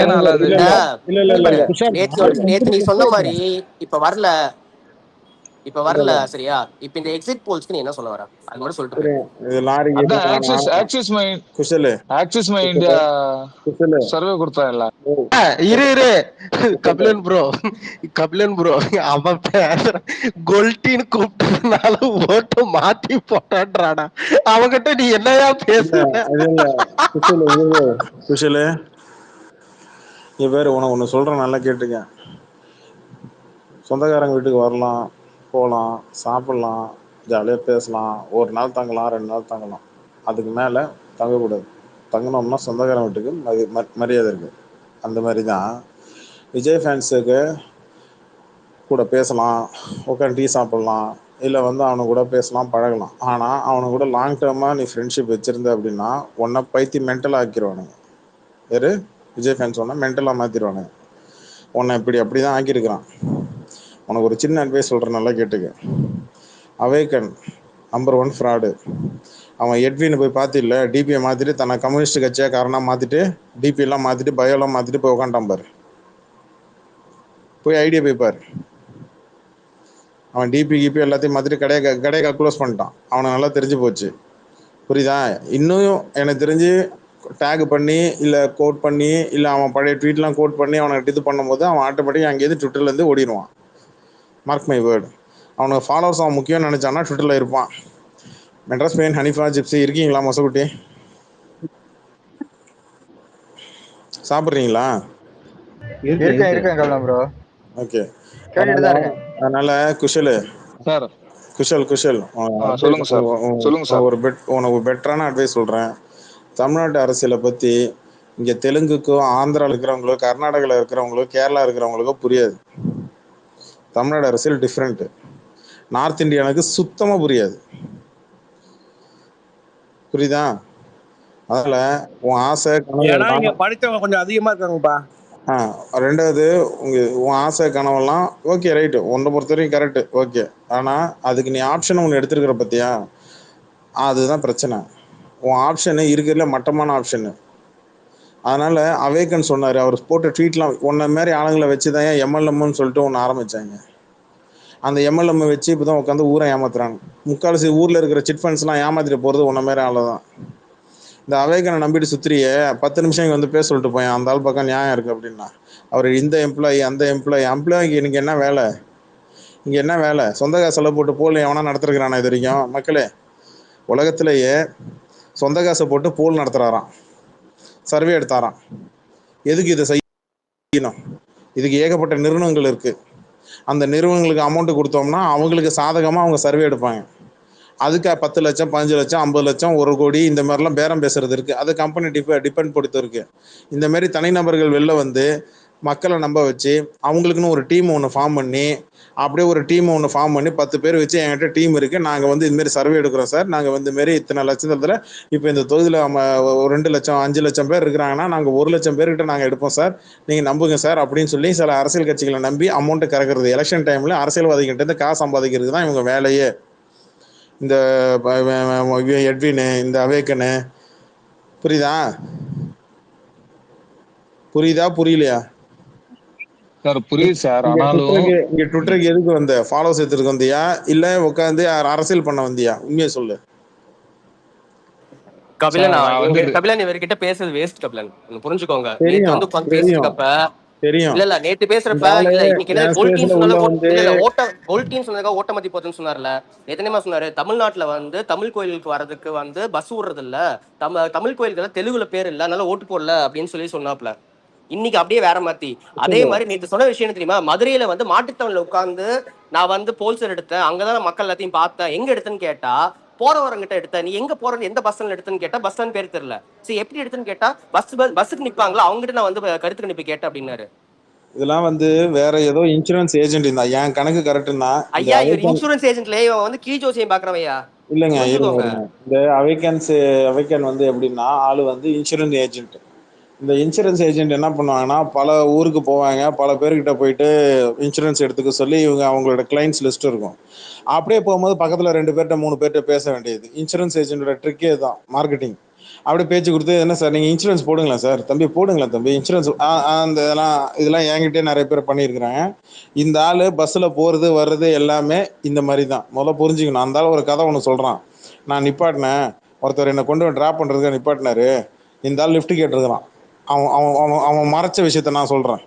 எதனால அது நேத்து நீ சொன்ன மாதிரி இப்ப வரல சரியா? இப்ப இந்த எக்ஸிட் போல்ஸ்க்கு நீ என்ன சொல்ல வர? அது மட்டும் சொல்லிட்டு ஆக்சிஸ் மைண்ட் சர்வே கொடுத்தாங்கல்ல. இரு கபிலன் ப்ரோ அவன் பேசுற கோல்டின்னு கூப்பிட்டதுனால ஓட்டு மாத்தி போட்டான்றாடா. அவங்கிட்ட நீ என்னையா பேசுற? குஷலு நீ பேரு உனக்கு ஒன்று சொல்கிறேன், நல்லா கேட்டுக்க. சொந்தக்காரங்க வீட்டுக்கு வரலாம், போகலாம், சாப்பிட்லாம், ஜாலியாக பேசலாம், ஒரு நாள் தங்கலாம், 2 நாள் தங்கலாம். அதுக்கு மேலே தங்கக்கூடாது. தங்கினோம்னா சொந்தக்காரங்க வீட்டுக்கு மரியாதை இருக்குது. அந்த மாதிரி தான் விஜய் ஃபேன்ஸுக்கு கூட பேசலாம், உட்காந்து டீ சாப்பிட்லாம், இல்லை வந்து அவனை கூட பேசலாம், பழகலாம். ஆனால் அவனை கூட லாங் டேர்மாக நீ ஃப்ரெண்ட்ஷிப் வச்சுருந்த அப்படின்னா உன்னை பைத்தி மென்டலாக ஆக்கிடுவானுங்க. வேறு விஜய் ஃபேன்ஸ் ஒன்றா மென்டலாக மாற்றிடுவானுங்க. உன்னை அப்படி தான் ஆக்கியிருக்கிறான். உனக்கு ஒரு சின்ன அட்வைஸ் சொல்கிறேன், நல்லா கேட்டுக்க. Awaken number 1 fraud. அவன் எட்வின்னு போய் பார்த்தில்ல, டிபியை மாற்றிட்டு தன்னை கம்யூனிஸ்ட் கட்சியாக காரணம் மாற்றிட்டு டிபியெல்லாம் மாற்றிட்டு பயோலாம் மாற்றிட்டு போய் உட்காண்டான் பாரு. போய் ஐடியா போய் பாரு. அவன் டிபி எல்லாத்தையும் மாற்றிட்டு கடையை க்ளோஸ் பண்ணிட்டான். அவனை நல்லா தெரிஞ்சு போச்சு, புரியுதா? இன்னும் எனக்கு தெரிஞ்சு டேக் பண்ணி இல்லை கோட் பண்ணி இல்லை அவன் பழைய ட்வீட்லாம் கோட் பண்ணி அவனை இது பண்ணும்போது அவன் ஆட்டோமேட்டிக்காக அங்கேயிருந்து ட்விட்டர்லேருந்து ஓடிடுவான். Mark my word. அவனுக்கு ஃபாலோவர்ஸ் அவன் முக்கியம்னு நினச்சான்னா ட்விட்டரில் இருப்பான். மெட்ராஸ் பெயின் ஹனிஃபா ஜிப்ஸி இருக்கீங்களா? மொசக்குட்டி சாப்பிட்றீங்களா? இருக்கேன் ப்ரோ. ஓகே. அதனால குஷல் உனக்கு பெட்டரான அட்வைஸ் சொல்கிறேன். தமிழ்நாட்டு அரசியலை பற்றி இங்கே தெலுங்குக்கோ ஆந்திராவில் இருக்கிறவங்களோ கர்நாடகாவில் இருக்கிறவங்களோ கேரளா இருக்கிறவங்களுக்கோ புரியாது. தமிழ்நாடு அரசியல் டிஃப்ரெண்ட்டு. நார்த் இந்தியானுக்கு சுத்தமாக புரியாது, புரியுதா? அதனால உன் ஆசை படித்தவங்க கொஞ்சம் அதிகமாக இருக்காங்கப்பா. ரெண்டாவது உன் ஆசை கனவெல்லாம் ஓகே ரைட்டு, உன்னை பொறுத்த வரைக்கும் கரெக்டு ஓகே. ஆனால் அதுக்கு நீ ஆப்ஷன் ஒன்று எடுத்துருக்கிற பார்த்தியா, அதுதான் பிரச்சனை. உன் ஆப்ஷனு இருக்கிறதுல மட்டமான ஆப்ஷனு. அதனால் அவேக்கன் சொன்னார், அவர் போட்ட ட்வீட்லாம் உன்ன மாதிரி ஆளுங்களை வச்சு தான் எம்எல்எம்னு சொல்லிட்டு ஒன்று ஆரம்பித்தாங்க. அந்த எம்எல்எம் வச்சு இப்போ தான் உட்காந்து ஊரை ஏமாத்துறாங்க. முக்கால்வாசி ஊரில் இருக்கிற சிட் ஃபண்ட்ஸ்லாம் ஏமாத்திட்டு போகிறது உன்ன மாதிரி ஆளு தான். இந்த அவேக்கனை நம்பிட்டு சுத்திரியே 10 நிமிஷம் இங்கே வந்து பேச சொல்லிட்டு போயேன், அந்த ஆள் பக்கம் நியாயம் இருக்குது அப்படின்னா. அவர் இந்த எம்ப்ளாயி அந்த எம்ப்ளாயிக்கு எனக்கு என்ன வேலை? இங்கே என்ன வேலை? சொந்த காசு செலவு போட்டு போல் எவனா நடத்துருக்கிறானா இது வரைக்கும்? மக்களே, உலகத்திலேயே சொந்த காசை போட்டு போல் நடத்துகிறாராம், சர்வே எடுத்தாராம். எதுக்கு இதை செய்யணும்? இதுக்கு ஏகப்பட்ட நிறுவனங்கள் இருக்குது. அந்த நிறுவனங்களுக்கு அமௌண்ட்டு கொடுத்தோம்னா அவங்களுக்கு சாதகமாக அவங்க சர்வே எடுப்பாங்க. அதுக்கு 10 லட்சம் 15 லட்சம் 50 லட்சம் 1 கோடி இந்த மாதிரிலாம் பேரம் பேசுறது இருக்குது. அது கம்பெனி டிபெண்ட் பொறுத்து இருக்குது. இந்த மாதிரி தனிநபர்கள் வெளில வந்து மக்களை நம்ப வச்சு அவங்களுக்குன்னு ஒரு டீம் ஒன்று ஃபார்ம் பண்ணி 10 பேர் வச்சு என்கிட்ட டீம் இருக்குது, நாங்கள் வந்து இதுமாரி சர்வே எடுக்கிறோம் சார், நாங்கள் வந்து இதுமாரி இத்தனை லட்சத்தில் இப்போ இந்த தொகுதியில் 2 லட்சம் 5 லட்சம் பேர் இருக்கிறாங்கன்னா நாங்கள் 1 லட்சம் பேர்கிட்ட நாங்கள் எடுப்போம் சார், நீங்கள் நம்புங்க சார் அப்படின்னு சொல்லி சில அரசியல் கட்சிகளை நம்பி அமௌண்ட்டை கறக்கிறது. எலெக்ஷன் டைமில் அரசியல்வாதிகிட்ட காசு சம்பாதிக்கிறது தான் இவங்க வேலையே. இந்த எட்வின், இந்த அவேக்கனு, புரியுதா புரியலையா? புரியுது சார். ஆனாலும் இங்க ட்விட்டருக்கு எதுக்கு வந்த? ஃபாலோஸ் எடுத்துட்டு வந்தியா இல்ல உட்காந்து அரசியல் பண்ண வந்தியா? உண்மையை சொல்லு. கபிலன் இவர்கிட்ட பேசுறது வேஸ்ட். கபிலன் புரிஞ்சுக்கோங்க. நேத்து வந்து உட்கார்ந்து பேசிருக்கப்ப தெரியும் இல்ல, நேத்து பேசுறப்ப இல்ல இன்னைக்கு என்ன கோல்டீன் சொன்னதுக்காக ஓட்டமத்தி போச்சுன்னு சொன்னார்ல. எத்தனைமா சொன்னாரு, தமிழ்நாட்டுல வந்து தமிழ் கோயிலுக்கு வர்றதுக்கு வந்து பஸ் விடுறது இல்ல, தமிழ் கோயிலுக்கு தெலுங்குல பேர் இல்ல, அதனால ஓட்டு போடல அப்படின்னு சொல்லி சொன்னாப்ல. இன்னைக்கு அப்படியே வேற மாத்தி அதே மாதிரி நேற்று சொன்ன விஷயம் தெரியுமா? மதுரையில வந்து மாட்டுத்தவன்ல உட்கார்ந்து நான் வந்து போல்சர் எடுத்தேன், அங்கதான் மக்கள் எல்லாத்தையும் பார்த்தேன், எங்க எடுத்தேன்னு கேட்டா போறவரங்கிட்ட எடுத்த, நீ எங்க போற எந்த பஸ் ஸ்டாண்ட் எடுத்துன்னு கேட்டா பஸ் ஸ்டாண்ட் பேர் தெரியல. சரி எப்படி எடுத்துன்னு கேட்டா பஸ்ஸுக்கு நிப்பாங்களா அவங்ககிட்ட நான் வந்து கருத்து கணிப்பு கேட்டேன் அப்படின்னாரு. இதெல்லாம் வந்து வேற ஏதோ இன்சூரன்ஸ் ஏஜென்ட் இருந்தா என் கணக்கு கரெக்ட்னா ஐயா, இவர் இன்சூரன்ஸ் ஏஜென்ட்ல இவன் வந்து கீ ஜோசியம் பாக்குறவையா இல்லங்க. இந்த அவேக்கன் வந்து எப்படின்னா ஆளு வந்து இன்சூரன்ஸ் ஏஜென்ட். இந்த இன்சூரன்ஸ் ஏஜென்ட் என்ன பண்ணுவாங்கன்னா பல ஊருக்கு போவாங்க, பல பேர்கிட்ட போயிட்டு இன்சூரன்ஸ் எடுத்துக்க சொல்லி இவங்க அவங்களோட கிளைண்ட்ஸ் லிஸ்ட் இருக்கும். அப்படியே போகும்போது பக்கத்தில் 2 பேர்கிட்ட 3 பேர்கிட்ட பேச வேண்டியது. இன்சூரன்ஸ் ஏஜென்டோட ட்ரிக்கே தான் மார்க்கெட்டிங். அப்படியே பேச்சு கொடுத்து, என்ன சார் நீங்கள் இன்சூரன்ஸ் போடுங்களா சார், தம்பி போடுங்களா தம்பி இன்சூரன்ஸ், அந்த இதெல்லாம் என்கிட்டே நிறைய பேர் பண்ணியிருக்கிறாங்க. இந்த ஆள் பஸ்ஸில் போகிறது வர்றது எல்லாமே இந்த மாதிரி தான். முதல்ல புரிஞ்சுக்கணும். அந்த ஆள் ஒரு கதை ஒன்று சொல்கிறான். நான் நிப்பாட்டினேன், ஒருத்தர் என்னை கொண்டு ட்ராப் பண்ணுறதுக்கு நிப்பாட்டினாரு, இந்த ஆள் லிஃப்ட் கேட்டிருக்கிறான். அவன் அவன் அவன் அவன் மறைச்ச விஷயத்த நான் சொல்கிறேன்.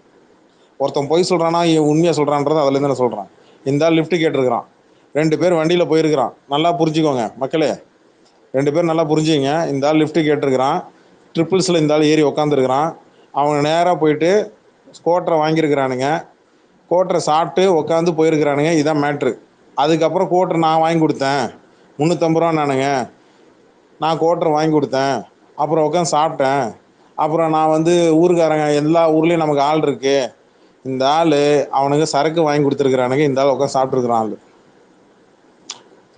ஒருத்தன் பொய் சொல்கிறானா உண்மையாக சொல்கிறான்றது அதுலேருந்து நான் சொல்கிறேன். இந்த ஆள் லிஃப்ட் கேட்டிருக்கிறான். 2 பேர் வண்டியில் போயிருக்கிறான். நல்லா புரிஞ்சுக்கோங்க மக்களே, 2 பேர் நல்லா புரிஞ்சுங்க. இந்த ஆள் லிஃப்ட் கேட்டிருக்கிறான். ட்ரிப்பிள்ஸில் இந்த ஆள் ஏறி உக்காந்துருக்கிறான். அவங்க நேராக போயிட்டு ஸ்கோட்டரை வாங்கியிருக்கிறானுங்க. கோட்டரை சாப்பிட்டு உட்காந்து போயிருக்கிறானுங்க. இதான் மேட்ரு. அதுக்கப்புறம் கோட்டரை நான் வாங்கி கொடுத்தேன், 350 ரூபா நானுங்க. நான் கோட்டரை வாங்கி கொடுத்தேன், அப்புறம் உட்காந்து சாப்பிட்டேன். அப்புறம் நான் வந்து ஊருக்காரங்க எல்லா ஊர்லேயும் நமக்கு ஆள் இருக்கு. இந்த ஆள் அவனுக்கு சரக்கு வாங்கி கொடுத்துருக்குறானுங்க. இந்த ஆள் உட்காந்து சாப்பிட்ருக்குறான். ஆள்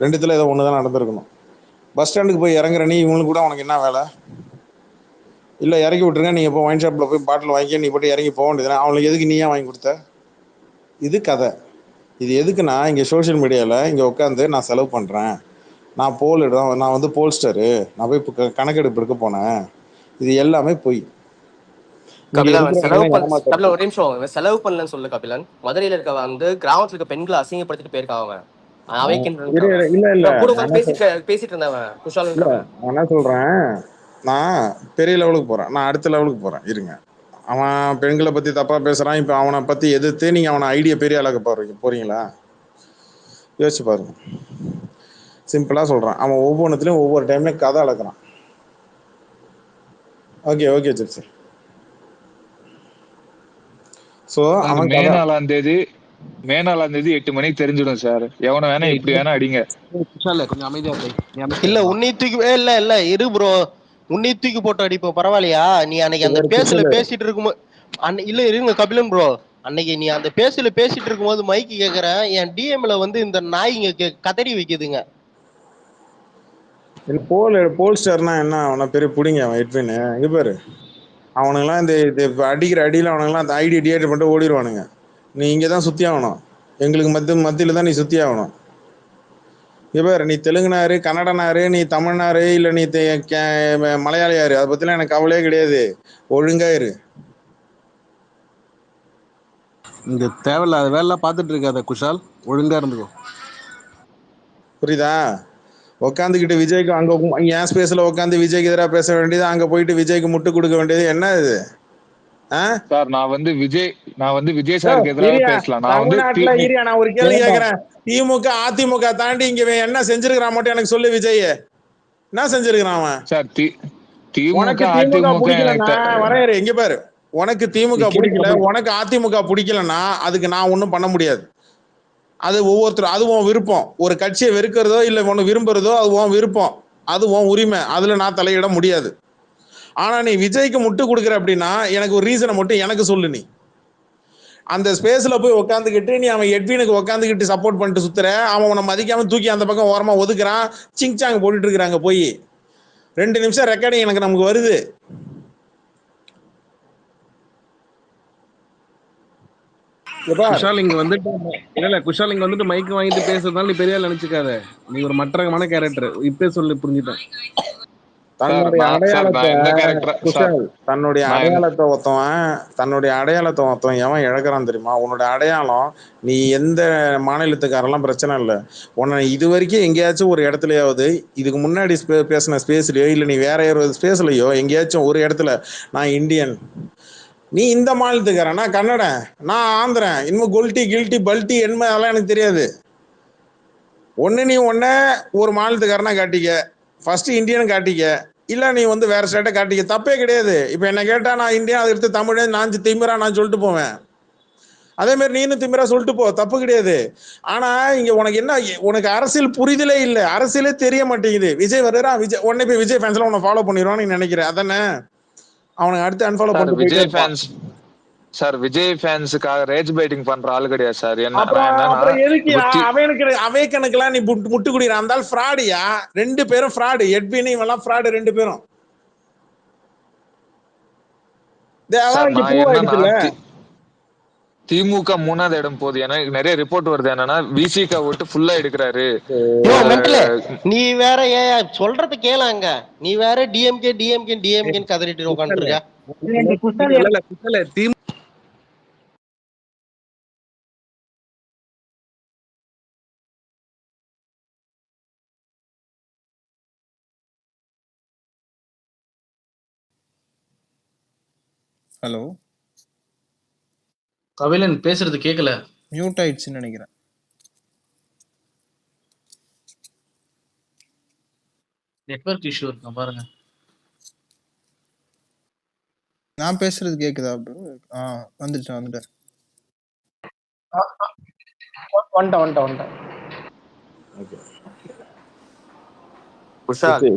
ரெண்டுத்தில் ஏதோ ஒன்று தான் நடந்திருக்கணும். பஸ் ஸ்டாண்டுக்கு போய் இறங்குற நீ இவங்களுக்கு கூட உனக்கு என்ன வேலை? இல்லை இறக்கி விட்டுருங்க, நீங்கள் இப்போ ஒயின் ஷாப்பில் போய் பாட்டில் வாங்கி நீ போட்டு இறங்கி போக வேண்டியதுனா அவங்களுக்கு எதுக்கு நீ ஏன் வாங்கி கொடுத்த? இது கதை. இது எதுக்குன்னா, இங்கே சோஷியல் மீடியாவில் இங்கே உட்காந்து நான் செலவு பண்ணுறேன், நான் நான் வந்து போல்ஸ்டரு, நான் போய் இப்போ கணக்கெடுப்பு எடுக்க போனேன், இது எல்லாமே பொய். கபிலன் ஒரு நிமிஷம், செலவு பண்ணலன்னு சொல்லு கபிலன். மதுரையில இருக்க வந்து கிராமத்துல இருக்க பெண்களை அசிங்கப்படுத்திட்டு போயிருக்கான் அவன். பேசிட்டு இருந்தவன் குஷால். நான் என்ன சொல்றேன், நான் பெரிய லெவலுக்கு போறேன், நான் அடுத்த லெவலுக்கு போறேன். இருங்க, அவன் பெண்களை பத்தி தப்பா பேசுறான். இப்ப அவனை பத்தி எதிர்த்து நீங்க அவனை ஐடியா பெரிய ஆளாக்க போறீங்களா? யோசிச்சு பாருங்க. சிம்பிளா சொல்றான், அவன் ஒவ்வொன்றுத்திலையும் ஒவ்வொரு டைம்லயும் கதை அளக்குறான். ஓகே ஓகே சரி சரி. ஸோ அவன் மே 4ஆம் தேதி 8 மணிக்கு தெரிஞ்சிடும் சார். எவனை வேணா இப்படி வேணா அடிங்க. கொஞ்சம் அமைதியா இல்ல உன்னை தூக்கி இல்ல இரு ப்ரோ, உன்னை தூக்கி போட்டு அடிப்போம் பரவாயில்லையா? நீ அன்னைக்கு அந்த பேசல பேசிட்டு இருக்கும்போது இல்ல இருங்க கபிலன் ப்ரோ, அன்னைக்கு நீ அந்த பேசல பேசிட்டு இருக்கும்போது மைக்கு கேக்குறேன், என் டிஎம்ல வந்து இந்த நாய்ங்க கதறி வைக்குதுங்க. போல்ஸ்டர்னா என்ன? அவனை பெரிய பிடிங்க அவன் எட்வின்னு. இங்க பாரு, அவனுங்களாம் இந்த அடிக்கிற அடியில் அவனுங்களாம் அந்த ஐடி டிஏட் பண்ணிட்டு ஓடிடுவானுங்க. நீ இங்கே தான் சுற்றி ஆகணும், எங்களுக்கு மத்தியில் தான் நீ சுற்றி ஆகணும். இங்கே பாரு, நீ தெலுங்குனாரு, கன்னடனாரு, நீ தமிழ்னாரு, இல்லை நீ மலையாளியாரு, அதை பற்றிலாம் எனக்கு கவலையே கிடையாது. ஒழுங்கா இரு. இங்க தேவையில்லாத வேலை பார்த்துட்டு இருக்காத குஷால், ஒழுங்கா இருந்துக்கோ. புரியுதா? உட்காந்துக்கிட்டு விஜய்க்கு அங்கே என் ஸ்பேஸில் உட்காந்து விஜய்க்கு எதிராக பேச வேண்டியது, அங்கே போயிட்டு விஜய்க்கு முட்டு கொடுக்க வேண்டியது என்ன இது? சார் நான் வந்து விஜய் சாருக்கு எதிராக பேசலாம். நான் ஒரு கேள்வி கேட்கிறேன். திமுக அதிமுக தாண்டி இங்க என்ன செஞ்சிருக்கிறான் மட்டும் எனக்கு சொல்லு. விஜய் என்ன செஞ்சிருக்கிறான் அவன்? சார் உனக்கு திமுக பிடிக்கலன்னா வரையறு. எங்க பாரு, உனக்கு திமுக பிடிக்கல, உனக்கு அதிமுக பிடிக்கலன்னா அதுக்கு நான் ஒன்றும் பண்ண முடியாது. அது ஒவ்வொருத்தரும், அது உன் விருப்பம். ஒரு கட்சியை வெறுக்கிறதோ இல்லை ஒன்று விரும்புறதோ அது உன் விருப்பம், அது உன் உரிமை. அதுல நான் தலையிட முடியாது. ஆனா நீ விஜய்க்கு முட்டு கொடுக்குற அப்படின்னா எனக்கு ஒரு ரீசனை மட்டும் எனக்கு சொல்லு. நீ அந்த ஸ்பேஸ்ல போய் உட்காந்துக்கிட்டு நீ அவன் எட்வினுக்கு உட்காந்துக்கிட்டு சப்போர்ட் பண்ணிட்டு சுத்துற, அவன் உன்னை மதிக்காம தூக்கி அந்த பக்கம் ஓரமா ஒதுக்குறான், சிங்சாங்க போட்டுட்டு இருக்கிறாங்க. போய் 2 நிமிஷம் ரெக்கார்டிங் எனக்கு நமக்கு வருது. குஷால் இங்க வந்துட்டு மைக் வாங்கிட்டு பேசுறதுனால நீ பெரிய நினைச்சுக்காத. நீ ஒரு மட்டரகமான கேரக்டர். இப்பே சொல்லி புரிஞ்சுட்டேன். தன்னுடைய அடையாளத்தை ஒருத்தவன் எவன் இழக்கிறான் தெரியுமா? உன்னோட அடையாளம், நீ எந்த மாநிலத்துக்காரெல்லாம் பிரச்சனை இல்லை. உன்னை இது வரைக்கும் எங்கேயாச்சும் ஒரு இடத்துலயாவது, இதுக்கு முன்னாடி பேசின ஸ்பேஸ்லயோ இல்லை நீ வேற ஒரு ஸ்பேஸ்லயோ எங்கேயாச்சும் ஒரு இடத்துல நான் இந்தியன், நீ இந்த மாநிலத்துக்காரன், நான் கன்னடன், நான் ஆந்திரன், இன்னும் கொல்ட்டி கில்ட்டி பல்ட்டி என்ன அதெல்லாம் எனக்கு தெரியாது. நீ ஒரு மாநிலத்துக்காரனா காட்டிக்க, ஃபர்ஸ்ட் இந்தியன் காட்டிக்க, இல்ல நீ வந்து வேற ஸ்டேட்டை காட்டிக்க, தப்பே கிடையாது. இப்ப என்ன கேட்டா நான் இந்தியா, அதை எடுத்து தமிழ் நான் திமிரா நான் சொல்லிட்டு போவேன். அதே மாதிரி நீனும் திமிரா சொல்லிட்டு போ, தப்பு கிடையாது. ஆனா இங்க உனக்கு என்ன, உனக்கு அரசியல் புரிதலே இல்லை, அரசியலே தெரிய மாட்டேங்குது. விஜய் வர்றா, விஜய் உடனே போய் விஜய் ஃபேன்ஸ்ல உன்னை ஃபாலோ பண்ணிடுவான்னு நீ நினைக்கிற, அதானே? அவனுக்கு அடுத்து அன்ஃபாலோ பண்ணிட்டு விஜய் ஃபேன்ஸ் சார், விஜய் ஃபேன்ஸுக்காக ரேஜ் பைட்டிங் பண்ற ஆளு கிடையாது சார். அவே கணக்கெல்லாம் நீ முட்டு குடிக்கிற அந்த ஃப்ராடியா? 2 பேரும் ஃப்ராடு. எட்வின் இவெல்லாம் ஃப்ராடு 2 பேரும். திமுக 3வது இடம் போகுது. ஏன்னா நிறைய ரிப்போர்ட் வருது என்னன்னா விசிக விட்டு ஃபுல்லா எடுக்கிறாரு. நீ வேற ஏன் சொல்றது கேளாங்க, நீ வேற டிஎம்கே கதறிட்டு உட்காந்துட்டு இருக்க. ஹலோ கபிலன் பேசுறது கேட்கல, மியூட் ஆயிடுச்சுன்னு நினைக்கிறேன். நெட்வொர்க் இஷ்யூ இருக்கும் பாருங்க. நான் பேசுறது கேக்குதா ப்ரோ? வந்துட்டேன். குஷால்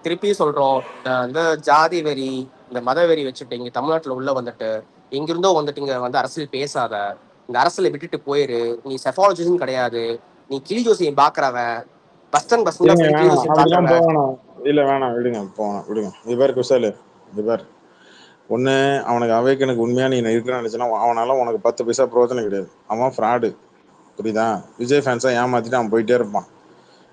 திருப்பி சொல்றோம் இந்த ஜாதி வெறி இந்த மத வெறி வச்சுட்டு இங்க தமிழ்நாட்டுல உள்ள வந்துட்டு எங்கிருந்தோ வந்துட்டு இங்க வந்து அரசியல் பேசாத, இந்த அரசியலை விட்டுட்டு போயிரு. நீ செஃபாலஜிஸ்டும் கிடையாது, நீ கிளி ஜோசியம் பாக்குறவன் இல்ல வேணாம் விடுங்க விடுங்க. இது பேர் குஷாலு, இது பேர் ஒண்ணு அவனுக்கு அவைக்கனுக்கு உண்மையா நீ இருக்கிறான்னு நினைச்சுன்னா அவனால உனக்கு 10 பைசா பிரயோஜனம் கிடையாது. அவன் ஃப்ராடு, புரியுதா? விஜய் ஃபேன்ஸை ஏமாத்திட்டு அவன் போயிட்டே இருப்பான்.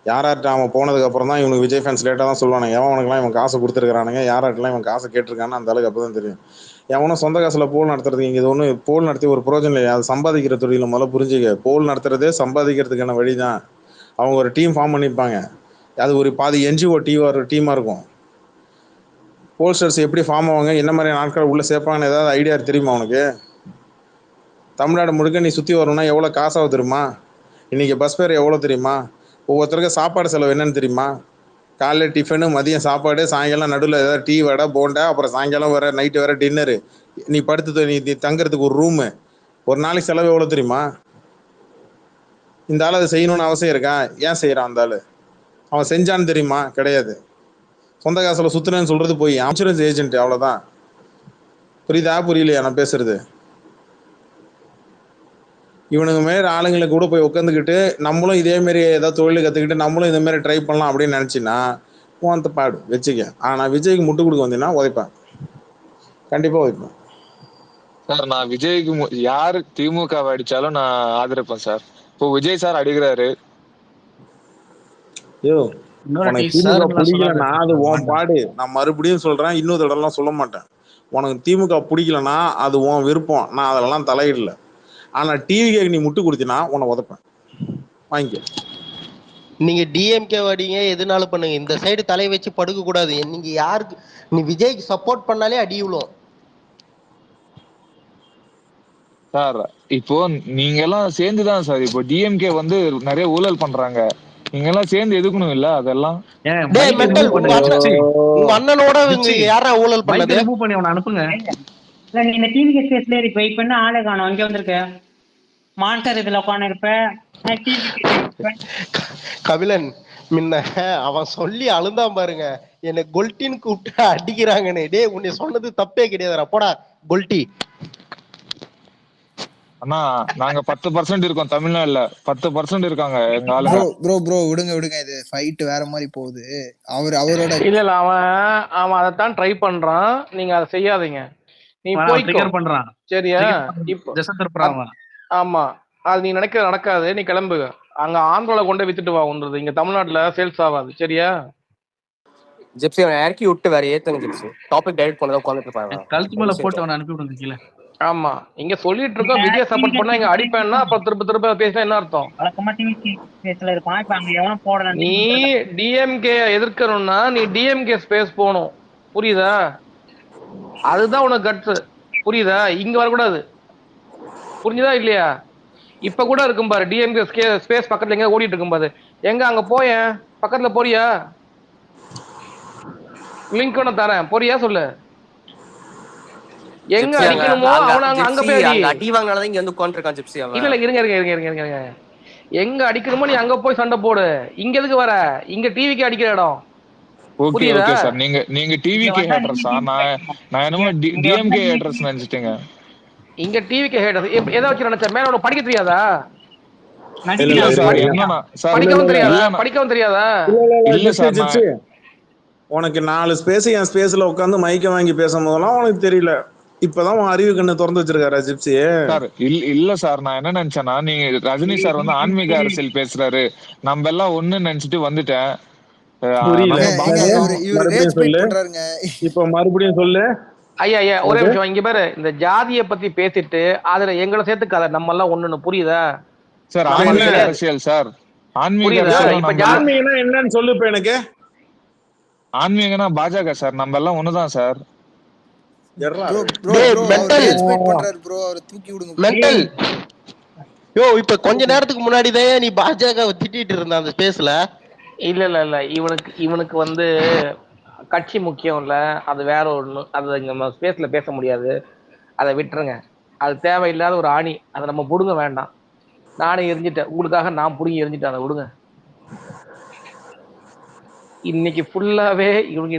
யார்கிட்ட அவன் போனதுக்கு அப்புறம் தான் இவனுக்கு விஜய் ஃபேன்ஸ் லேட்டாக தான் சொல்லுவானுங்க, எவனுக்குலாம் இவன் காசு கொடுத்துருக்கானுங்க, யார்கிட்டலாம் இவன் காசு கேட்டிருக்கான்னு அந்த அளவுக்கு அப்போ தான் தெரியும். எவனும் சொந்த காசில் போல் நடத்துறது இங்கே இது ஒன்றும் போல் நடத்தி ஒரு பிரயோஜனம் இல்லை. அது சம்பாதிக்கிற தொழில முதல்ல புரிஞ்சுக்க. போல் நடத்துறதே சம்பாதிக்கிறதுக்கான வழி தான். அவங்க ஒரு டீம் ஃபார்ம் பண்ணியிருப்பாங்க, அது ஒரு பாதி என்ஜிஓ டீமாக இருக்கும். போல்ஸ்டர்ஸ் எப்படி ஃபார்ம் ஆவாங்க, என்ன மாதிரி நாட்கள் உள்ளே சேர்ப்பாங்கன்னு ஏதாவது ஐடியா தெரியுமா உனக்கு? தமிழ்நாடு முழுக்க நீ சுற்றி வரணும்னா எவ்வளோ காசாக தெரியுமா? இன்றைக்கி பஸ் ஃபேர் எவ்வளோ தெரியுமா? ஒவ்வொருத்தருக்கும் சாப்பாடு செலவு என்னன்னு தெரியுமா? காலையில் டிஃபனு, மதியம் சாப்பாடு, சாயங்காலம் நடுவில் ஏதாவது டீ வடை போண்டா, அப்புறம் சாயங்காலம் வேறு நைட்டு வேறு டின்னரு, நீ நீ தங்குறதுக்கு ஒரு ரூமு, ஒரு நாளைக்கு செலவு எவ்வளோ தெரியுமா? இந்த ஆள் அதை செய்யணும்னு அவசியம் இருக்கா? ஏன் செய்கிறான் அந்த ஆள்? அவன் செஞ்சான்னு தெரியுமா? கிடையாது. சொந்த காசில் சுற்றுனேன்னு சொல்கிறது போய் இன்சூரன்ஸ் ஏஜென்ட், அவ்வளோதான். புரியுதா புரியலையா நான் பேசுறது? இவனுங்க மாரி ஆளுங்களை கூட போய் உட்காந்துக்கிட்டு நம்மளும் இதேமாரி ஏதாவது தொழில் கற்றுக்கிட்டு நம்மளும் இதேமாரி ட்ரை பண்ணலாம் அப்படின்னு நினச்சின்னா போந்த பாடு வச்சுக்க. ஆனால் விஜய்க்கு முட்டு கொடுக்க வந்தீங்கன்னா உதைப்பேன், கண்டிப்பாக உதைப்பேன் சார். நான் விஜய்க்கு யாரு திமுக அடிச்சாலும் நான் ஆதரிப்பேன் சார். இப்போ விஜய் சார் அடிக்கிறாரு, பிடிக்கலன்னா அது உன் பாடு. நான் மறுபடியும் சொல்றேன், இன்னொரு தடவைலாம் சொல்ல மாட்டேன். உனக்கு திமுக பிடிக்கலன்னா அது உன் விருப்பம், நான் அதெல்லாம் தலையிடல. ஆனா டிவிக்கு நீ முட்டு கொடுத்தினா உன்னை உதைப்பேன், வாங்கிக்க. நீங்க டிஎம்கே வாடிங்க, எதுனாலும் பண்ணுங்க, இந்த சைடு தலை வச்சு படுக்க கூடாது. நீங்க யாருக்கு நீ விஜய்க்கு சப்போர்ட் பண்ணாலே அடி விழும் சார். இப்போ நீங்க எல்லாம் சேர்ந்துதான் சார், இப்போ டிஎம்கே வந்து நிறைய ஊழல் பண்றாங்க, நீங்க எல்லாம் சேர்ந்து எதுக்கணும் இல்ல? அதெல்லாம் உங்க அண்ணனோட யாரா ஊழல் பண்ணது? ரிமூவ் பண்ணி அவனை அனுப்புங்க. இல்ல நீ இந்த டிவி ஸ்பேஸ்ல இப்ப வெயிட் பண்ண ஆளே காணோம். இங்க வந்திருக்க மான்டர் இதுல உட்கார்ந்து இருப்ப. கபிலன் முன்ன அவன் சொல்லி அழுந்தான் பாருங்க, என்ன கொல்டின்னு கூப்பிட்டு அடிக்கிறாங்கன்னு. டே உன்னை சொன்னது தப்பே கிடையாதுடா, போடா கொல்டி. அண்ணா நாங்க 10% இருக்கோம் தமிழ்நாடுல, 10% இருக்காங்க எங்க ஆளுங்க. ப்ரோ விடுங்க, இது ஃபைட் வேற மாதிரி போகுது. அவரோட இல்ல அவன் அதைத்தான் ட்ரை பண்றான், நீங்க அதை செய்யாதீங்க. நீ போய் பண்றான் சரியா? இப்போ ஆமா, அது நீ நினைக்கிறது நடக்காது. நீ கிளம்பு, அங்க ஆந்திரால கொண்டு வித்துட்டு வா. ஒன்றது இங்க தமிழ்நாட்டுல சேல்ஸ் ஆகாது, சரியா? ஜிப்சி அவனை இறக்கி விட்டு வேற ஏத்துங்க ஜிப்சி. டாபிக் டைரக்ட் பண்ணத உட்கார்ந்துட்டு இருப்பாங்க. கழுத்து மேல போட்டு அவனை அனுப்பி விடுங்க கீழ. ஆமா, இங்க சொல்லிட்டு இருக்கோம் விஜய் சப்போர்ட் பண்ணா இங்க அடிப்பேன்னா அப்ப திரும்ப பேசினா என்ன அர்த்தம்? நீ டிஎம்கே எதிர்க்கணும்னா நீ டிஎம்கே ஸ்பேஸ் போகணும், புரியுதா? அதுதான் உனக்கு கட்ஸ், புரியுதா? இங்க வரக்கூடாது, புரிஞ்சுதா இல்லையா? இப்ப கூட இருக்கும் பாரு டிஎம்கே ஸ்பேஸ் பக்கத்துல எங்க ஓடிட்டு இருக்கும் பாரு, எங்க அங்க போய பக்கத்துல போறியா? லிங்க் ஒண்ணு தரேன், போறியா சொல்லு. எங்க அடிக்கணுமோ அவன அங்க போய் அடி வாங்குனால இங்க வந்து உட்கார்ந்திருக்கான் ஜிப்சி. இல்ல இருங்க, எங்க அடிக்கணுமோ நீ அங்க போய் சண்டை போடு. இங்க எதுக்கு வர? இங்க டிவிக்கு அடிக்கிற இடம். ஓகே சார், நீங்க டிவிக்கு ஹேட்டர்ஸா? நான் என்னமோ டிஎம்கே ஹேட்டர்ஸ் நினைச்சிட்டேங்க. இங்க டிவிக்கு ஹேட்டர்ஸ் எதை வச்சு நினைச்ச? மேல உனக்கு படிக்க தெரியாதா? படிக்கவும் தெரியாதா? இல்ல சார், உனக்கு 4 ஸ்பேஸ் என் ஸ்பேஸ்ல உட்காந்து மைக்க வாங்கி பேசும்போதெல்லாம் உனக்கு தெரியல. இப்பதான் உன் அறிவு கண்ணு திறந்து வச்சிருக்காரா ஜிப்சி? சார் இல்ல சார், நான் என்ன நினைச்சேன்னா நீங்க ரஜினி சார் வந்து ஆன்மீக அரசியல் பேசுறாரு, நம்ம எல்லாம் ஒண்ணு நினைச்சிட்டு வந்துட்டேன். புரியல. மறுபடியும் சொல்லு. இப்ப மறுபடியும் சொல்லு. ஐயா ஒரே நிமிஷம் இங்க பாரு. இந்த ஜாதியை பத்தி பேசிட்டு அதுல எங்களை சேர்த்துக்காத, நம்ம எல்லாம் ஒண்ணுன்னு புரியுதா சார்? ஆன்மீக அரசியல் சார், ஆன்மீக ஆன்மீகம்னா என்னன்னு சொல்லு இப்ப எனக்கு. ஆன்மீகனா பாஜக சார், நம்ம எல்லாம் ஒண்ணுதான் சார். இப்ப கொஞ்ச நேரத்துக்கு முன்னாடிதான் நீ பாஜக திட்டிட்டு இருந்த அந்த ஸ்பேஸ்ல. இல்ல இவனுக்கு வந்து கட்சி முக்கியம் இல்ல, அது வேற ஒண்ணு. அது நம்ம ஸ்பேஸ்ல பேச முடியாது, அதை விட்டுருங்க. அது தேவையில்லாத ஒரு ஆணி, அதை நம்ம புடுங்க வேண்டாம். நானே எரிஞ்சிட்டேன் உங்களுக்காக, நான் புடுங்கி எரிஞ்சிட்டேன், அதை விடுங்க. இன்னைக்கு ஃபுல்லாவே இவங்க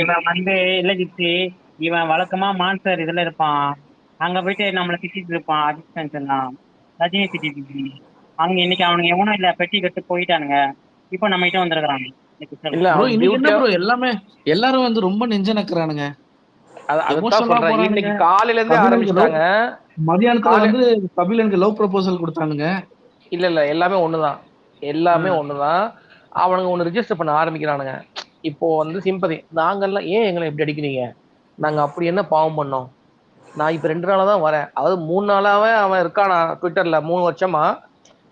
இவன் வந்து இல்ல ஜிப்சி, இவன் வழக்கமா மான்ஸ்டர் இதுல இருப்பான், அங்க போயிட்டு நம்மள திட்டிட்டு இருப்பான். அஜித் எல்லாம் ரஜினி திட்டி அங்க இன்னைக்கு அவனுங்க எவனும் இல்ல, பெட்டி கட்டு போயிட்டானுங்க. இப்ப நம்ம கிட்ட வந்திருக்காங்க. எல்லாமே எல்லாரும் வந்து ரொம்ப நெஞ்ச நக்குறானுங்க. இன்னைக்கு காலையில இருந்தே ஆரம்பிச்சிட்டாங்க. மதியானத்துல வந்து கபிலனுக்கு லவ் ப்ரொபோசல் கொடுத்தானுங்க. இல்ல எல்லாமே ஒண்ணுதான். அவனுங்க ஒண்ணு ரிஜிஸ்டர் பண்ண ஆரம்பிக்கிறானுங்க. இப்போ வந்து சிம்பதி, நாங்கெல்லாம் ஏன் எங்களை எப்படி அடிக்கிறீங்க, நாங்க அப்படி என்ன பாவம் பண்ணோம்? நான் இப்ப 2 நாளா தான் வரேன், அதாவது 3 நாளாவே அவன் இருக்கானா ட்விட்டர்ல, 3 வருஷமா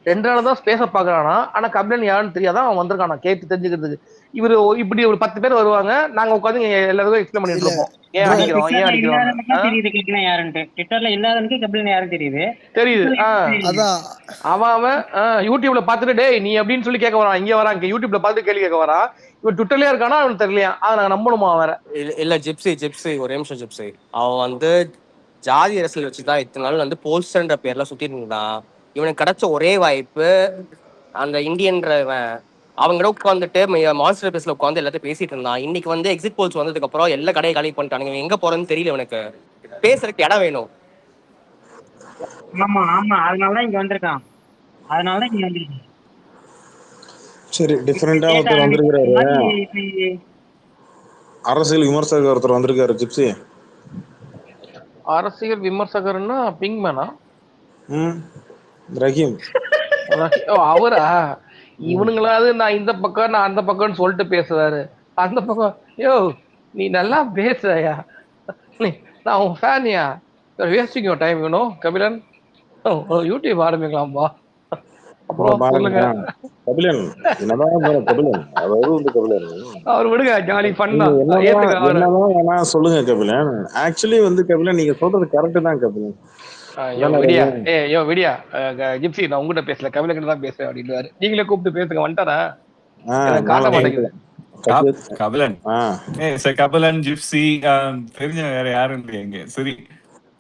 2 நாளா தான் ஸ்பேஸ பாக்குறானா. ஆனா கபிலன் யாருன்னு தெரியாதான் அவன் வந்திருக்கானா கேட்டு தெரிஞ்சுக்கிறதுக்கு. இவரு இப்படி ஒரு 10 பேர் வருவாங்க, நாங்க உட்காந்து எல்லாருக்கும் எக்ஸ்பிளைன் பண்ணிட்டு இருப்போம். ஏன் அடிக்கிறோம் ட்விட்டர்ல இல்லாதவனுக்கு கபிலன் யாரும் தெரியுது. அவன் யூடியூப்ல பாத்துட்டு டேய் நீ அப்படின்னு சொல்லி கேட்க வரான். இங்க வரான், யூடியூப்ல பார்த்து கேள்வி கேட்க வரான். இவன் ட்விட்டர்லயே இருக்கானா அவனுக்கு தெரியலையா? அதை நாங்க நம்பணுமா? வேற இல்ல ஜிப்சி ஒரே நிமிஷம் ஜிப்சி. அவன் வந்து ஜாதி அரசியல் வச்சுதான் இத்தனை நாள் வந்து போல்ஸ்டர்ன்ற பேர்ல சுத்திட்டு இருந்தான். இவனுக்கு கிடைச்ச ஒரே வாய்ப்பு அந்த இந்தியன்றவன் அவங்ககிட்ட உட்காந்துட்டு மான்ஸ்டர் பேஸ்ல உட்காந்து எல்லாத்தையும் பேசிட்டு இருந்தான். இன்னைக்கு வந்து எக்ஸிட் போல்ஸ் வந்ததுக்கு அப்புறம் எல்லா கடையை காலி பண்ணிட்டானுங்க. எங்க போறதுன்னு தெரியல இவனுக்கு, பேசுறதுக்கு இடம் வேணும். ஆமா அதனாலதான் இங்க வந்திருக்கான். சரி, டிஃபரெண்டா ஒருத்தர் வந்திருக்காரு, அரசியல் விமர்சகர் ஒருத்தர் வந்திருக்காரு ஜிப்சி. அரசியல் விமர்சகர்னா பிங்மேனா? ரஹீம். அவரா? இவனுங்களாவது நான் இந்த பக்கம் நான் அந்த பக்கம்னு சொல்லிட்டு பேசுவாரு. அந்த பக்கம் யோ நீ நல்லா பேசுறியா, நான் உன் ஃபேனியா, wasting your time you know Kabilan. YouTube ஆரம்பிக்கலாம்பா. அப்புறம் சொல்லுங்க கபிலன். அவர் விடுங்க, ஜாலி பண்ணா சொல்லுங்க கபிலன். ஆக்சுவலி வந்து கபிலன் நீங்க சொல்றது கரெக்ட் தான் கபிலன். விடியா ஜிப்சி, நான் உங்ககிட்ட பேசல, கபிலன் தான் பேசுறேன் அப்படின்றாரு. நீங்களே கூப்பிட்டு பேசுங்க. வந்துட்டாரா? காட்ட மாட்டேங்குது கபிலன் ஜிப்சி தெரிஞ்ச வேற யாரும் இல்லையா? சரி,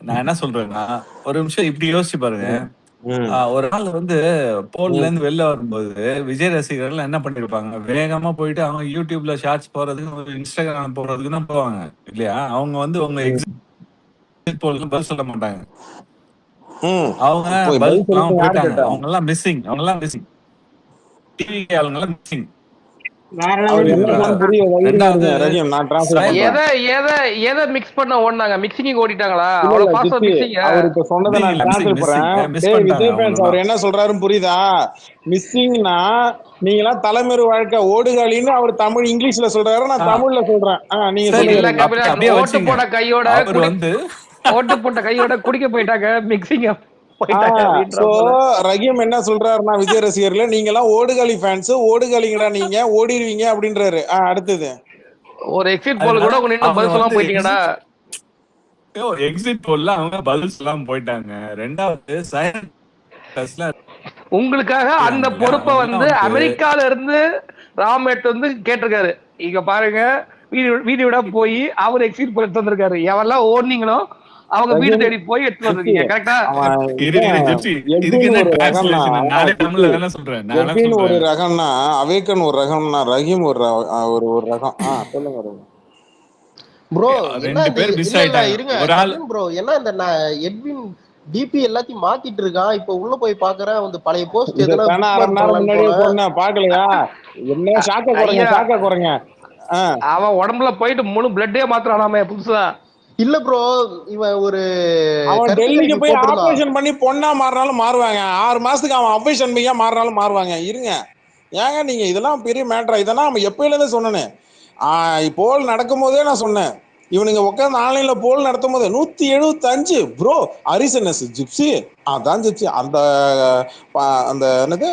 நான் என்ன சொல்றேன்னா ஒரு நிமிஷம் இப்படி யோசிச்சு பாருங்க. ஒரு நாள் வந்து போல்ல இருந்து வெளில வரும்போது விஜய் ரசிகர்கள் என்ன பண்ணிருப்பாங்க, வேகமா போயிட்டு அவங்க யூடியூப்ல ஷார்ட்ஸ் போறதுக்கு இன்ஸ்டாகிராம் போறதுக்கு தான் போவாங்க இல்லையா? அவங்க வந்து உங்க எக்ஸிட் போல்ல பதில் சொல்ல மாட்டாங்க. அவங்க போயிட்டாங்க. அவங்க எல்லாம் மிஸ்ஸிங். டிவி ஆளுங்க எல்லாம் மிஸ்ஸிங். மிக்ஸ் பண்ண ஓடுனாங்க, மிக்சிங் ஓடிட்டாங்களா? அவர் என்ன சொல்றாரு புரியுதா? மிஸ்ஸிங்னா நீங்களா தலைமுறை வாழ்க்கை ஓடுகாலின்னு அவர் தமிழ் இங்கிலீஷ்ல சொல்றாரு, நான் தமிழ்ல சொல்றேன். நீங்க ஓட்டு போட்ட கையோட குடிக்க போயிட்டாங்க மிக்சிங். ரஹீம் என்ன சொல்றாருன்னா விஜய் ரசிகர்ல நீங்க எல்லாம் ஓடுகாலி ஃபேன்ஸ், ஓடுகாலிங்கடா நீங்க ஓடிடுவீங்க அப்படின்றாரு. அடுத்தது ஒரு எக்ஸிட் போல் கூட நின்னு பதில் சொல்லாம போயிட்டீங்கடா. எக்ஸிட் போல்ல அவங்க பதில் சொல்லாம போயிட்டாங்க. ரெண்டாவது உங்களுக்காக அந்த பொறுப்பை வந்து அமெரிக்கால இருந்து ராமேட் வந்து கேட்டிருக்காரு. இங்க பாருங்க, வீடியோட போய் அவர் எக்ஸிட் போல் எடுத்து வந்திருக்காரு. எவெல்லாம் ஓடுனீங்களோ அவங்க வீடு தேடி போய் எடுத்து வந்திருக்கீங்க. கரெக்டா? ஒரு ரகம்னா அவேக்கன் ஒரு ரகம்னா ரஹீம் ஒரு ரகம். சொல்லுங்க ப்ரோ. இருங்க ப்ரோ, என்ன இந்த எட்வின் டிபி எல்லாத்தையும் மாத்திட்டு இருக்கான். இப்ப உள்ள போய் பாக்குறேன், வந்து பழைய போஸ்ட் எதனா பாக்கலையா? என்ன ஷாக்க குறைங்க. அவன் உடம்புல போயிட்டு முழு பிளட்டே மாத்திரானாமே புதுசா. இல்ல ப்ரோ, இவன் ஒரு அவன் கருத்து டெல்லிக்கு கணிப்பு போய் போட்டிருந்தான். ஆபரேஷன் பண்ணி பொண்ணா மாறினாலும் மாறுவாங்க. 6 மாசத்துக்கு அவன் ஆபரேஷன் பண்ணியா மாறினாலும் மாறுவாங்க. இருங்க, ஏங்க நீங்க இதெல்லாம் பெரிய மேட்டரா? இதெல்லாம் நம்ம எப்பயில இருந்து சொன்னேன். போல் நடக்கும் போதே நான் சொன்னேன். இவனுங்க உட்காந்து ஆன்லைன்ல போல் நடத்தும் போது 175 ப்ரோ. அரிசனஸ் ஜிப்சி, அதான் ஜிப்சி. அந்த அந்த என்னது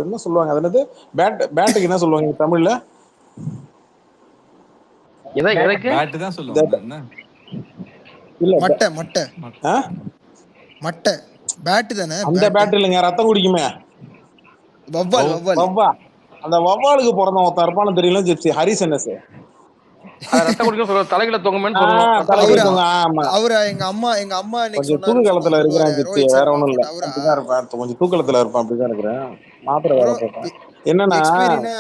என்ன சொல்லுவாங்க, அது என்னது, பேட்டுக்கு என்ன சொல்லுவாங்க தமிழ்ல? பேட் தான் சொல்லுவாங்க. என்ன இல்ல மட்டை மட்டை மட்டை பேட் தானே. அந்த பேட் இல்லைங்க, ரத்தம் குடிக்குமே, வவ்வால் வவ்வால். வவ்வா. அந்த வவ்வாலுக்கு பிறந்த ஒருத்தன் இருப்பானு தெரியல, ஜிப்சி ஹரிசனஸ். ரத்தம் குடிக்கும் சொல்ற, தலைகளை தொங்குமேன்னு அவரு எங்க அம்மா இன்னைக்கு கொஞ்சம் தூக்க காலத்துல இருக்கிறேன் ஜிப்சி, வேற ஒண்ணும் இல்ல. அப்படிதான் இருப்பேன், கொஞ்சம் தூக்கத்துல இருப்பேன், அப்படிதான் இருக்கிறேன். மாத்திரை வேற போட்டேன். என்னன்னா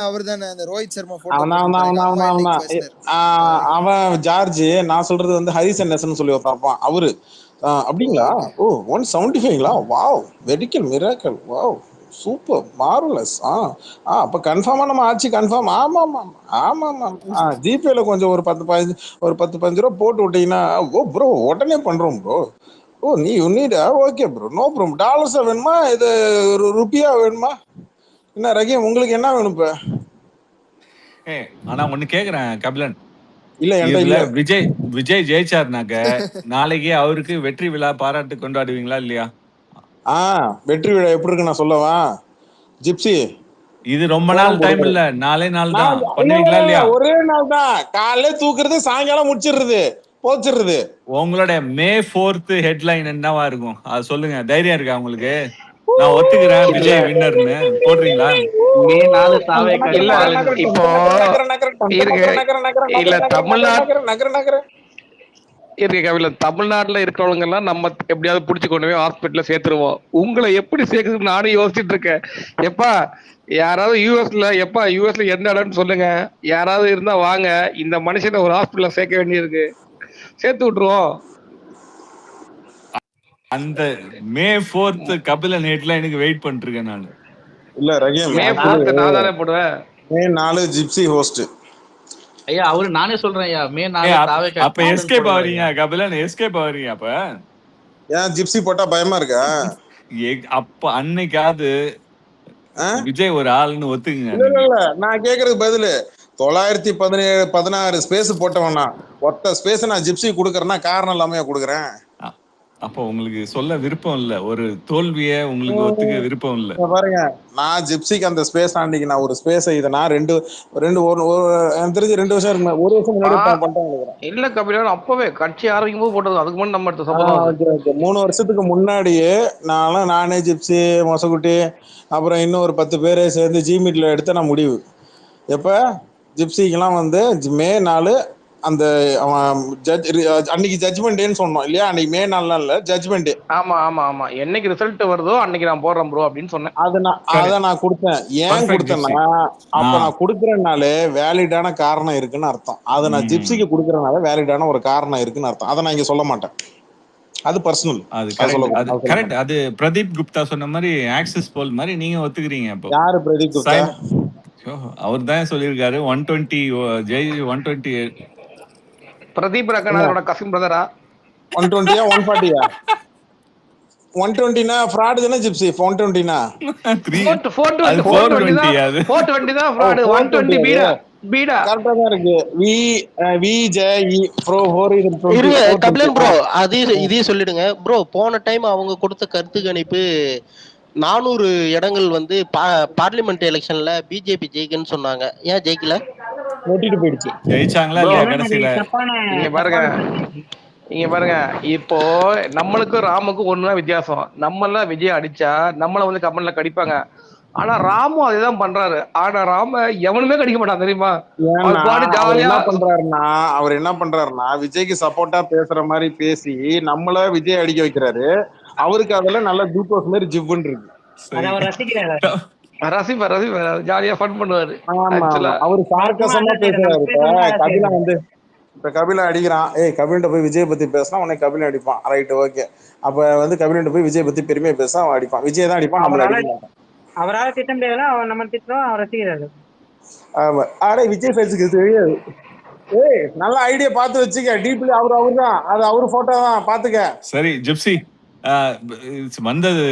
அவர்தானே அந்த ரோஹித் சர்மா அவன் ஜார்ஜ். நான் சொல்றது வந்து ஹரிசன்னஸ் சொல்லி பார்ப்பான் அவரு. அப்படிங்களா? ஓ 175ங்களா? Wow, medical miracle, wow, super, marvellous. அப்ப கன்ஃபார்மா நம்ம ஆச்சு, கன்ஃபார்ம். ஆமா ஆமா ஆமா ஆமா. ஜிபேல கொஞ்சம் ஒரு 10-15 ரூபா போட்டு விட்டீங்கன்னா, ஓ ப்ரோ உடனே பண்றோம் ப்ரோ. ஓ நீ நீடா? Okay bro, no problem. டாலர்ஸா வேணுமா, இது ருப்பியா வேணுமா? என்ன ரஹீம், உங்களுக்கு என்ன வேணும் இப்ப? ஆனா ஒண்ணு கேக்குறேன் கபிலன். இல்ல இதுல விஜய் ஜெயிச்சாருனாக்க நாளைக்கு அவருக்கு வெற்றி விழா பாராட்டு கொண்டாடுவீங்களா இல்லையா? வெற்றி விழா எப்படி இருக்கு நான் சொல்லவா ஜிப்சி? இது ரொம்ப நாள் டைம் இல்ல, நாளே நாள் தான். பண்ணுவீங்களா இல்லையா? ஒரே நாள் தான். காலையில தூக்குறது, சாயங்காலம் முடிச்சிடுறது, போச்சிடுறது. உங்களோட May 4th ஹெட்லைன் என்னவா இருக்கும் அது சொல்லுங்க. தைரியம் இருக்கா உங்களுக்கு? நான் ஒத்துக்கிறேன் விஜய் வின்னர்னு போடுறீங்களா? May 4 சாவே இல்ல. இப்போ இல்ல தமிழ்நாடு இருக்கு கவில, தமிழ்நாட்டுல இருக்கிறவங்க எல்லாம் நம்ம எப்படியாவது புடிச்சு கொண்டு போய் ஹாஸ்பிட்டல்ல சேர்த்துருவோம். உங்களை எப்படி சேர்க்குறது நானும் யோசிச்சுட்டு இருக்கேன். எப்பா யாராவது யூஎஸ்ல எந்த இடம்னு சொல்லுங்க, யாராவது இருந்தா வாங்க, இந்த மனுஷனை ஒரு ஹாஸ்பிட்டல்ல சேர்க்க வேண்டியிருக்கு, சேர்த்து விட்டுருவோம். அந்த May 4th கபிலன் ஹெட்லைனுக்கு வெயிட் பண்ணிட்டு இருக்கேன் நான். இல்ல ரஹீம், May 4th நான் தானே போடுவேன். May 4 gypsy host. ஐயா அவரு நானே சொல்றேன் ஐயா, May 4 தாவே. அப்ப எஸ்கேப் ஆவறீங்க கபிலன், எஸ்கேப் ஆவறீங்க. அப்ப ஏன் ஜிப்சி போட்டா பயமா இருக்கா? அப்ப அன்னைக்காவது விஜய் ஒரு ஆள்னு ஒத்துக்குங்க. இல்ல நான் கேக்குறதுக்கு பதிலு 917-16 ஸ்பேஸ் போட்டவனா ஒத்த ஸ்பேஸ் நான் ஜிப்சி குடுக்கறேன்னா காரணம் இல்லாம கொடுக்குறேன். அப்ப உங்களுக்கு சொல்ல விருப்பம் இல்ல, ஒரு தோல்விய உங்களுக்கு ஒத்துக்க விருப்பம் இல்ல. பாருங்க, நான் ஜிப்சிக்கு அந்த ஸ்பேஸ் ஆண்டிக்கு நான் ஒரு ஸ்பேஸ் இதை நான் எனக்கு தெரிஞ்சு 2 வருஷம் இருக்கு, 1 வருஷம் முன்னாடி பண்ணிட்டேன். இல்ல கபிலன் அப்பவே கட்சி ஆரம்பிக்கும் போது போட்டது, அதுக்கு முன்னாடி நம்ம எடுத்த சம்பளம் 3 வருஷத்துக்கு முன்னாடியே நானே ஜிப்சி மொசகுட்டி அப்புறம் இன்னும் ஒரு 10 பேரை சேர்ந்து ஜிமீட்ல எடுத்த நான் முடிவு. எப்ப ஜிப்சிக்கெல்லாம் வந்து May 4 அந்த அன்னைக்கு ஜட்ஜ்மெண்ட் டேன்னு சொன்னோம் இல்லையா? அன்னைக்கு May 4 இல்ல, ஜட்ஜ்மெண்ட் டே. ஆமா ஆமா ஆமா, என்னைக்கு ரிசல்ட் வருதோ அன்னைக்கு நான் போடுறேன் ப்ரோ அப்படின்னு சொன்னேன். அத நான் கொடுத்தேன். ஏன் கொடுத்தேன்னா, அப்ப நான் கொடுக்கறதுனால வேலிடான காரணம் இருக்குன்னு அர்த்தம். அதை நான் ஜிப்சிக்கு கொடுக்கறதுனால வேலிடான ஒரு காரணம் இருக்குன்னு அர்த்தம். அதை நான் இங்க சொல்ல மாட்டேன், அது பர்சனல். அது கரெக்ட். அது பிரதீப் குப்தா சொன்ன மாதிரி ஆக்சஸ் போல் மாதிரி நீங்க ஒத்துக்கிறீங்க. அப்போ யாரு பிரதீப் குப்தா? அவர் தான் சொல்லியிருக்காரு 120 ஜெய் 120. பிரதீப் ரங்கநாதரோட கசின் பிரதரா? 120 140 120னா ஃப்ராட் தானே ஜிப்சி? 120னா 420 தான் ஃப்ராட். 120 பீடா கரெக்ட்டா தான் இருக்கு. விஜய் ப்ரோ 4 இருங்க கபிலன் ப்ரோ, இதையும் சொல்லிடுங்க ப்ரோ. போன டைம் அவங்க கொடுத்த கருத்து கணிப்பு 400 இடங்கள் வந்து பார்லிமெண்ட் எலெக்ஷன்ல பிஜேபி ஜெயிக்குன்னு சொன்னாங்க. ஏன் ஜெயிக்கல? ஓட்டிட்டு போயிடுச்சு. ஜெயிச்சாங்களா இல்லையா கடைசில? இங்க பாருங்க, இப்போ நம்மளுக்கும் ராமுக்கும் ஒண்ணுதான் வித்தியாசம். நம்மளாம் விஜய் அடிச்சா நம்மள வந்து கமெண்ட்ல கடிப்பாங்க. ஆனா ராமு அதேதான் பண்றாரு. ஆனா ராம எவனுமே கடிக்க மாட்டான் தெரியுமா? அவர் என்ன பண்றாருன்னா விஜய்க்கு சப்போர்ட்டா பேசுற மாதிரி பேசி நம்மள விஜய் அடிக்க வைக்கிறாரு. அவருக்கு அதெல்லாம் நல்ல குளுக்கோஸ் மாதிரி ஜிவ்வுன்னு இருக்கு. ரசிப்பார், ஜாலியா ஃபன் பண்ணுவாரு. அவரு சார்கசமா பேசுறாரு. கபிலா வந்து இப்ப கபிலா அடிக்கிறான், கபிலன்ட்ட போய் விஜய் பத்தி பேசினா உனக்கு கபிலன் அடிப்பான். Right, okay. அப்ப வந்து கபிலன்ட்ட போய் விஜய் பத்தி பெருமையா பேச அவன் அடிப்பான். விஜய் தான் அடிப்பான், நம்மள அடிக்க மாட்டான். அவரால திட்ட முடியாதுல, அவர் நம்ம திட்டுறோம், அவர் ரசிக்கிறாரு. ஆமா, ஆனா விஜய் ஃபேன்ஸ்க்கு தெரியாது. ஏய் நல்ல ஐடியா பார்த்து வச்சுக்க. டீப்லி அவர்தான், அது அவரு போட்டோ தான் பாத்துக்க. சரி ஜிப்சி வந்தது